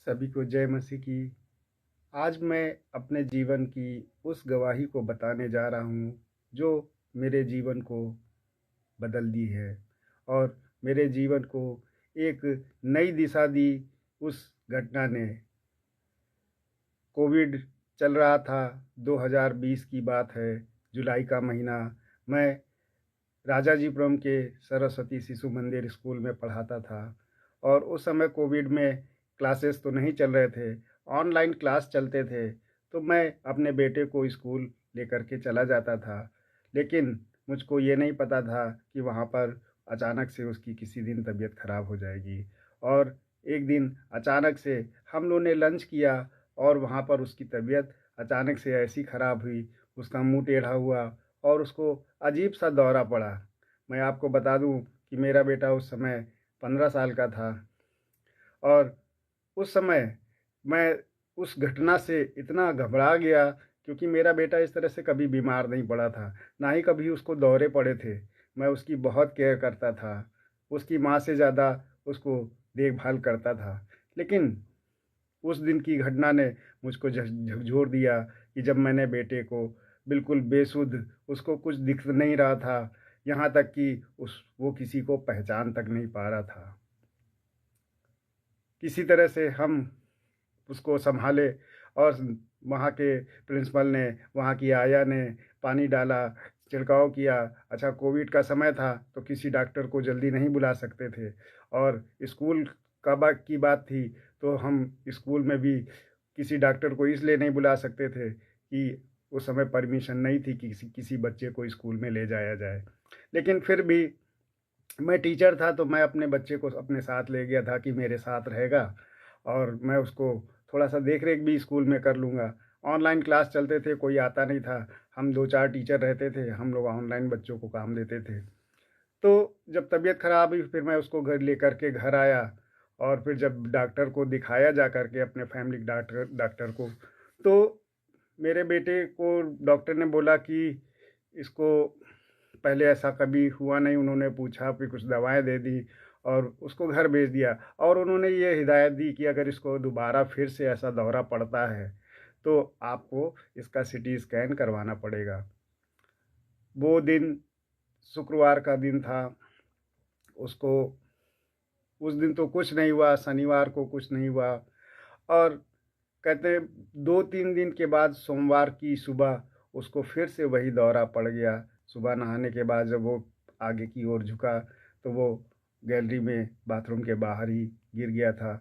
सभी को जय मसीह की। आज मैं अपने जीवन की उस गवाही को बताने जा रहा हूँ जो मेरे जीवन को बदल दी है और मेरे जीवन को एक नई दिशा दी। उस घटना ने कोविड चल रहा था, 2020 की बात है, जुलाई का महीना। मैं राजाजीपुरम के सरस्वती शिशु मंदिर स्कूल में पढ़ाता था और उस समय कोविड में क्लासेस तो नहीं चल रहे थे, ऑनलाइन क्लास चलते थे। तो मैं अपने बेटे को स्कूल लेकर के चला जाता था, लेकिन मुझको ये नहीं पता था कि वहाँ पर अचानक से उसकी किसी दिन तबीयत ख़राब हो जाएगी। और एक दिन अचानक से हम लोगों ने लंच किया और वहाँ पर उसकी तबीयत अचानक से ऐसी ख़राब हुई, उसका मुंह टेढ़ा हुआ और उसको अजीब सा दौरा पड़ा। मैं आपको बता दूं कि मेरा बेटा उस समय 15 साल का था और उस समय मैं उस घटना से इतना घबरा गया, क्योंकि मेरा बेटा इस तरह से कभी बीमार नहीं पड़ा था, ना ही कभी उसको दौरे पड़े थे। मैं उसकी बहुत केयर करता था, उसकी माँ से ज़्यादा उसको देखभाल करता था। लेकिन उस दिन की घटना ने मुझको झकझोर दिया कि जब मैंने बेटे को बिल्कुल बेसुध, उसको कुछ दिख नहीं रहा था, यहाँ तक कि वो किसी को पहचान तक नहीं पा रहा था। किसी तरह से हम उसको संभाले और वहाँ के प्रिंसिपल ने, वहाँ की आया ने पानी डाला, छिड़काव किया। अच्छा, कोविड का समय था तो किसी डॉक्टर को जल्दी नहीं बुला सकते थे और स्कूल की बात थी, तो हम स्कूल में भी किसी डॉक्टर को इसलिए नहीं बुला सकते थे कि उस समय परमिशन नहीं थी कि किसी बच्चे को स्कूल में ले जाया जाए। लेकिन फिर भी मैं टीचर था तो मैं अपने बच्चे को अपने साथ ले गया था कि मेरे साथ रहेगा और मैं उसको थोड़ा सा देख रेख भी स्कूल में कर लूँगा। ऑनलाइन क्लास चलते थे, कोई आता नहीं था, हम 2-4 टीचर रहते थे, हम लोग ऑनलाइन बच्चों को काम देते थे। तो जब तबीयत ख़राब हुई फिर मैं उसको घर लेकर के घर आया और फिर जब डॉक्टर को दिखाया जा कर के, अपने फैमिली डॉक्टर डॉक्टर को, तो मेरे बेटे को डॉक्टर ने बोला कि इसको पहले ऐसा कभी हुआ नहीं। उन्होंने पूछा, फिर कुछ दवाएं दे दी और उसको घर भेज दिया और उन्होंने ये हिदायत दी कि अगर इसको दोबारा फिर से ऐसा दौरा पड़ता है तो आपको इसका सीटी स्कैन करवाना पड़ेगा। वो दिन शुक्रवार का दिन था। उसको उस दिन तो कुछ नहीं हुआ, शनिवार को कुछ नहीं हुआ और कहते 2-3 दिन के बाद सोमवार की सुबह उसको फिर से वही दौरा पड़ गया। सुबह नहाने के बाद जब वो आगे की ओर झुका तो वो गैलरी में बाथरूम के बाहर ही गिर गया था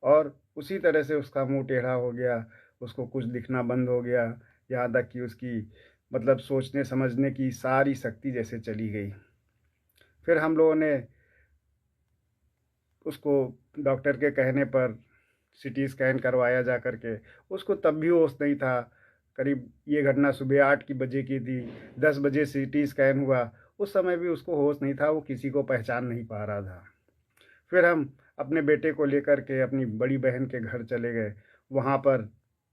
और उसी तरह से उसका मुंह टेढ़ा हो गया, उसको कुछ दिखना बंद हो गया, यहाँ तक कि उसकी मतलब सोचने समझने की सारी शक्ति जैसे चली गई। फिर हम लोगों ने उसको डॉक्टर के कहने पर सीटी स्कैन करवाया जा कर के। उसको तब भी होश नहीं था। करीब ये घटना सुबह 8 की बजे की थी, 10 बजे सीटी स्कैन हुआ। उस समय भी उसको होश नहीं था, वो किसी को पहचान नहीं पा रहा था। फिर हम अपने बेटे को लेकर के अपनी बड़ी बहन के घर चले गए। वहाँ पर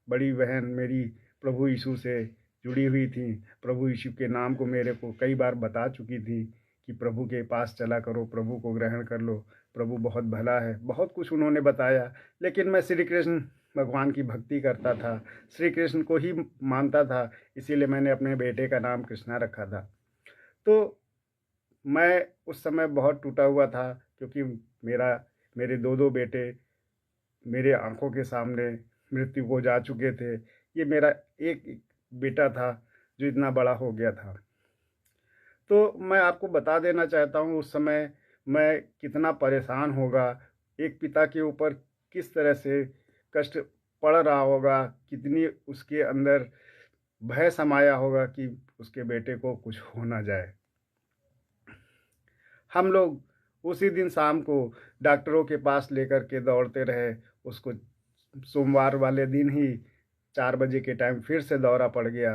बड़ी बहन मेरी प्रभु यीशु से जुड़ी हुई थी, प्रभु यीशु के नाम को मेरे को कई बार बता चुकी थी कि प्रभु के पास चला करो, प्रभु को ग्रहण कर लो, प्रभु बहुत भला है, बहुत कुछ उन्होंने बताया। लेकिन मैं श्री कृष्ण भगवान की भक्ति करता था, श्री कृष्ण को ही मानता था, इसीलिए मैंने अपने बेटे का नाम कृष्णा रखा था। तो मैं उस समय बहुत टूटा हुआ था, क्योंकि मेरे दो दो बेटे मेरे आंखों के सामने मृत्यु को जा चुके थे। ये मेरा एक बेटा था जो इतना बड़ा हो गया था। तो मैं आपको बता देना चाहता हूँ उस समय मैं कितना परेशान होगा, एक पिता के ऊपर किस तरह से कष्ट पड़ रहा होगा, कितनी उसके अंदर भय समाया होगा कि उसके बेटे को कुछ हो ना जाए। हम लोग उसी दिन शाम को डॉक्टरों के पास लेकर के दौड़ते रहे। उसको सोमवार वाले दिन ही 4 बजे के टाइम फिर से दौरा पड़ गया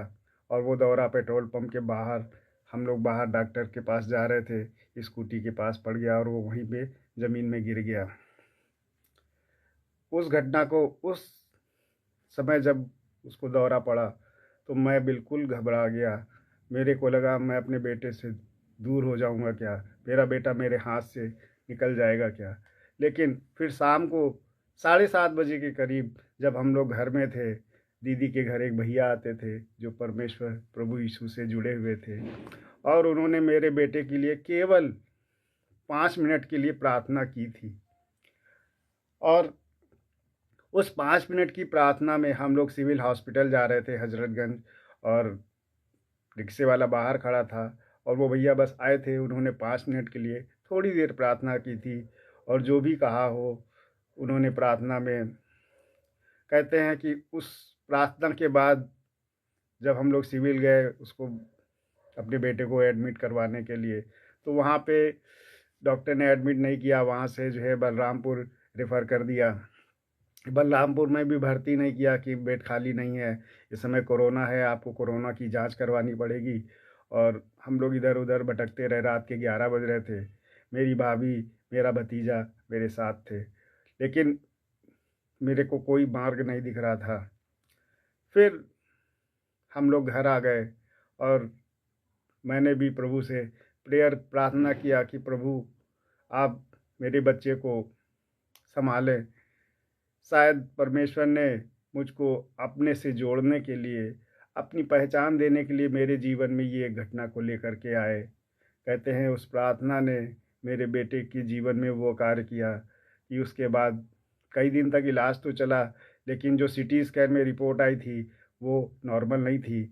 और वो दौरा पेट्रोल पंप के बाहर, हम लोग बाहर डॉक्टर के पास जा रहे थे, स्कूटी के पास पड़ गया और वो वहीं पे ज़मीन में गिर गया। उस घटना को उस समय जब उसको दौरा पड़ा तो मैं बिल्कुल घबरा गया। मेरे को लगा मैं अपने बेटे से दूर हो जाऊंगा क्या, मेरा बेटा मेरे हाथ से निकल जाएगा क्या। लेकिन फिर शाम को 7:30 बजे के करीब जब हम लोग घर में थे, दीदी के घर एक भैया आते थे जो परमेश्वर प्रभु यीशु से जुड़े हुए थे, और उन्होंने मेरे बेटे के लिए केवल 5 मिनट के लिए प्रार्थना की थी। और उस 5 मिनट की प्रार्थना में हम लोग सिविल हॉस्पिटल जा रहे थे हजरतगंज, और रिक्शे वाला बाहर खड़ा था, और वो भैया बस आए थे। उन्होंने 5 मिनट के लिए थोड़ी देर प्रार्थना की थी, और जो भी कहा हो उन्होंने प्रार्थना में, कहते हैं कि उस प्रार्थना के बाद जब हम लोग सिविल गए उसको, अपने बेटे को एडमिट करवाने के लिए, तो वहाँ पे डॉक्टर ने एडमिट नहीं किया, वहाँ से जो है बलरामपुर रेफ़र कर दिया। बलरामपुर में भी भर्ती नहीं किया कि बेड खाली नहीं है, इस समय कोरोना है, आपको कोरोना की जांच करवानी पड़ेगी। और हम लोग इधर उधर भटकते रहे, रात के 11 बज रहे थे। मेरी भाभी, मेरा भतीजा मेरे साथ थे, लेकिन मेरे को कोई मार्ग नहीं दिख रहा था। फिर हम लोग घर आ गए, और मैंने भी प्रभु से प्रार्थना किया कि प्रभु आप मेरे बच्चे को संभालें। शायद परमेश्वर ने मुझको अपने से जोड़ने के लिए, अपनी पहचान देने के लिए मेरे जीवन में ये घटना को लेकर के आए। कहते हैं उस प्रार्थना ने मेरे बेटे के जीवन में वो कार्य किया कि उसके बाद कई दिन तक इलाज तो चला, लेकिन जो सीटी स्कैन में रिपोर्ट आई थी वो नॉर्मल नहीं थी।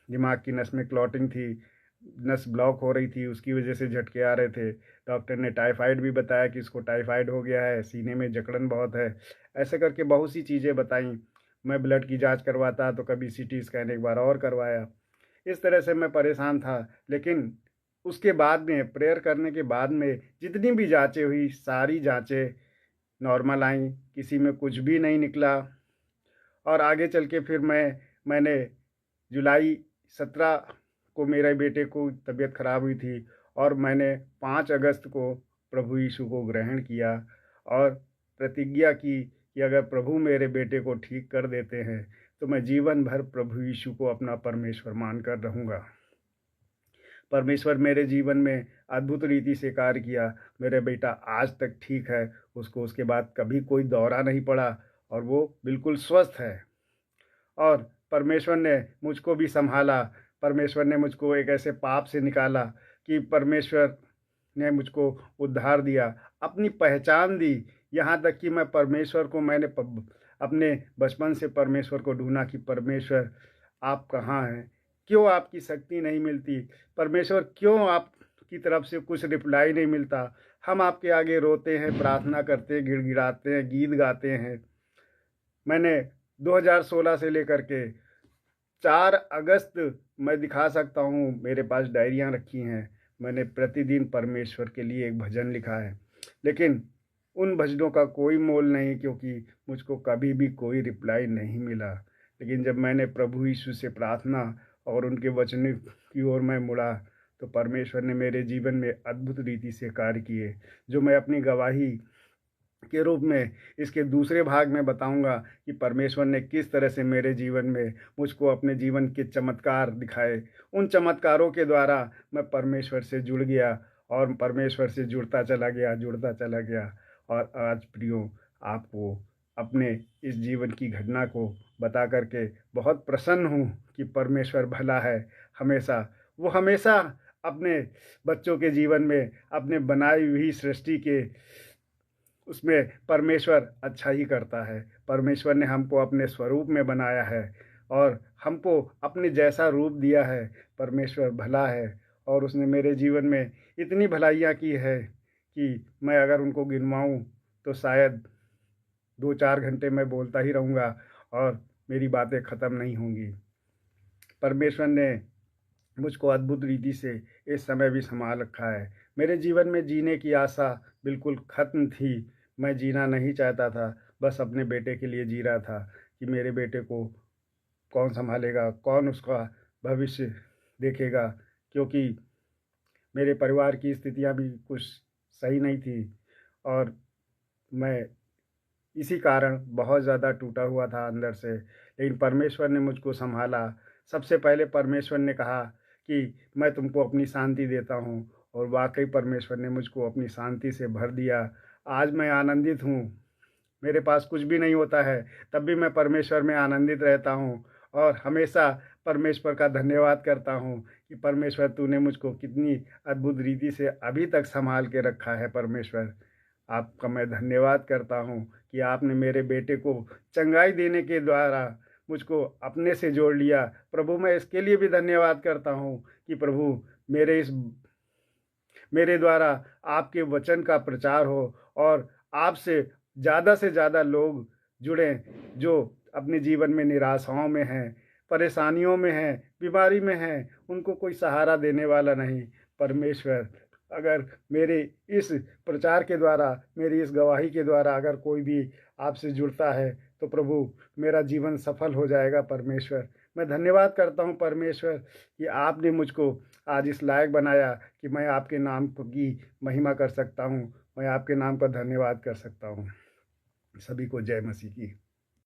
दिमाग की नस में क्लॉटिंग थी, नस ब्लॉक हो रही थी, उसकी वजह से झटके आ रहे थे। डॉक्टर ने टाइफाइड भी बताया कि इसको टाइफाइड हो गया है, सीने में जकड़न बहुत है, ऐसे करके बहुत सी चीज़ें बताई। मैं ब्लड की जांच करवाता तो कभी सीटी स्कैन एक बार और करवाया। इस तरह से मैं परेशान था। लेकिन उसके बाद में, प्रेयर करने के बाद में, जितनी भी जांचें हुई सारी जांचें नॉर्मल आई, किसी में कुछ भी नहीं निकला। और आगे चल के फिर मैंने जुलाई 17 को मेरे बेटे को तबीयत ख़राब हुई थी, और मैंने 5 अगस्त को प्रभु यीशु को ग्रहण किया, और प्रतिज्ञा की कि अगर प्रभु मेरे बेटे को ठीक कर देते हैं तो मैं जीवन भर प्रभु यीशु को अपना परमेश्वर मानकर रहूँगा। परमेश्वर मेरे जीवन में अद्भुत रीति से कार्य किया। मेरा बेटा आज तक ठीक है, उसको उसके बाद कभी कोई दौरा नहीं पड़ा, और वो बिल्कुल स्वस्थ है। और परमेश्वर ने मुझको भी संभाला। परमेश्वर ने मुझको एक ऐसे पाप से निकाला कि परमेश्वर ने मुझको उद्धार दिया, अपनी पहचान दी। यहाँ तक कि मैं परमेश्वर को, मैंने अपने बचपन से परमेश्वर को ढूंढा कि परमेश्वर आप कहाँ हैं, क्यों आपकी शक्ति नहीं मिलती, परमेश्वर क्यों आपकी तरफ से कुछ रिप्लाई नहीं मिलता। हम आपके आगे रोते हैं, प्रार्थना करते हैं, गिड़गिड़ाते हैं, गीत गाते हैं। मैंने 2016 से लेकर के 4 अगस्त मैं दिखा सकता हूँ, मेरे पास डायरियाँ रखी हैं। मैंने प्रतिदिन परमेश्वर के लिए एक भजन लिखा है, लेकिन उन भजनों का कोई मोल नहीं, क्योंकि मुझको कभी भी कोई रिप्लाई नहीं मिला। लेकिन जब मैंने प्रभु यीशु से प्रार्थना और उनके वचन की ओर मैं मुड़ा, तो परमेश्वर ने मेरे जीवन में अद्भुत रीति से कार्य किए, जो मैं अपनी गवाही के रूप में इसके दूसरे भाग में बताऊंगा कि परमेश्वर ने किस तरह से मेरे जीवन में मुझको अपने जीवन के चमत्कार दिखाए। उन चमत्कारों के द्वारा मैं परमेश्वर से जुड़ गया, और परमेश्वर से जुड़ता चला गया। और आज प्रियो, आपको अपने इस जीवन की घटना को बता करके बहुत प्रसन्न हूँ कि परमेश्वर भला है हमेशा। वो हमेशा अपने बच्चों के जीवन में, अपने बनाई हुई सृष्टि के उसमें परमेश्वर अच्छा ही करता है। परमेश्वर ने हमको अपने स्वरूप में बनाया है, और हमको अपने जैसा रूप दिया है। परमेश्वर भला है, और उसने मेरे जीवन में इतनी भलाइयाँ की है कि मैं अगर उनको गिनवाऊँ तो शायद 2-4 घंटे मैं बोलता ही रहूँगा, और मेरी बातें ख़त्म नहीं होंगी। परमेश्वर ने मुझको अद्भुत रीति से इस समय भी संभाल रखा है। मेरे जीवन में जीने की आशा बिल्कुल ख़त्म थी। मैं जीना नहीं चाहता था, बस अपने बेटे के लिए जी रहा था कि मेरे बेटे को कौन संभालेगा, कौन उसका भविष्य देखेगा, क्योंकि मेरे परिवार की स्थितियां भी कुछ सही नहीं थी, और मैं इसी कारण बहुत ज़्यादा टूटा हुआ था अंदर से। लेकिन परमेश्वर ने मुझको संभाला। सबसे पहले परमेश्वर ने कहा कि मैं तुमको अपनी शांति देता हूँ, और वाकई परमेश्वर ने मुझको अपनी शांति से भर दिया। आज मैं आनंदित हूँ मेरे पास कुछ भी नहीं होता है, तब भी मैं परमेश्वर में आनंदित रहता हूँ और हमेशा परमेश्वर का धन्यवाद करता हूँ कि परमेश्वर तूने मुझको कितनी अद्भुत रीति से अभी तक संभाल के रखा है। परमेश्वर, आपका मैं धन्यवाद करता हूँ कि आपने मेरे बेटे को चंगाई देने के द्वारा मुझको अपने से जोड़ लिया। प्रभु, मैं इसके लिए भी धन्यवाद करता हूँ कि प्रभु मेरे द्वारा आपके वचन का प्रचार हो और आपसे से ज़्यादा लोग जुड़ें जो अपने जीवन में निराशाओं में हैं, परेशानियों में हैं, बीमारी में हैं, उनको कोई सहारा देने वाला नहीं। परमेश्वर, अगर मेरे इस प्रचार के द्वारा, मेरी इस गवाही के द्वारा अगर कोई भी आपसे जुड़ता है तो प्रभु मेरा जीवन सफल हो जाएगा। परमेश्वर, मैं धन्यवाद करता हूँ परमेश्वर कि आपने मुझको आज इस लायक बनाया कि मैं आपके नाम की महिमा कर सकता हूँ, मैं आपके नाम का धन्यवाद कर सकता हूँ। सभी को जय मसीह की।